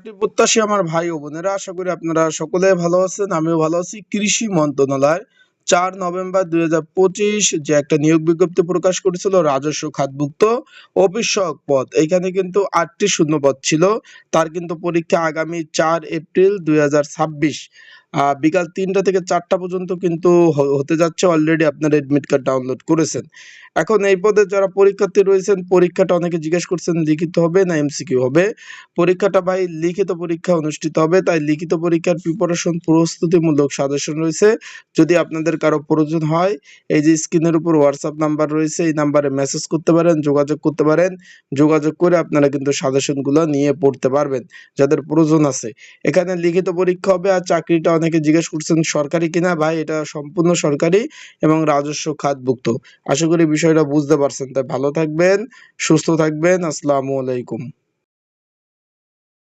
চাকরি প্রত্যাশী আমার ভাই ও বোনেরা, আশা করি আপনারা সকলে ভালো আছেন। আমিও ভালো আছি। কৃষি মন্ত্রণালয় 4 নভেম্বর 2025 যে একটা নিয়োগ বিজ্ঞপ্তি প্রকাশ করেছিল রাজস্ব খাতভুক্ত অফিস সহায়ক পদ, এখানে কিন্তু 8টি শূন্যপদ ছিল। তার কিন্তু পরীক্ষা আগামী 4 এপ্রিল 2026 বিকাল 3টা থেকে 4টা পর্যন্ত কিন্তু হতে যাচ্ছে। অলরেডি আপনারা এডমিট কার্ড ডাউনলোড করেছেন। এখন এই পদে যারা পরীক্ষার্থী রয়েছেন, পরীক্ষাটা অনেকে জিজ্ঞেস করছেন লিখিত হবে না এমসিকিউ হবে। পরীক্ষাটা ভাই লিখিত পরীক্ষা অনুষ্ঠিত হবে, তাই লিখিত পরীক্ষার প্রিপারেশন প্রস্তুতিমূলক সাজেশন রয়েছে। যদি আপনাদের কারো প্রয়োজন হয়, এই যে স্ক্রিনের উপর হোয়াটসঅ্যাপ নাম্বার রয়েছে, এই নাম্বারে মেসেজ করতে পারেন, যোগাযোগ করতে পারেন। যোগাযোগ করে আপনারা কিন্তু সাজেশনগুলো নিয়ে পড়তে পারবেন যাদের প্রয়োজন আছে। এখানে লিখিত পরীক্ষা হবে। আর চাকরিটা অনেকে জিজ্ঞেস করছেন সরকারি কিনা, ভাই এটা সম্পূর্ণ সরকারি এবং রাজস্ব খাতভুক্ত। আশা করি বিষয়টা বুঝতে পারছেন। তাই ভালো থাকবেন, সুস্থ থাকবেন। আসসালামু আলাইকুম।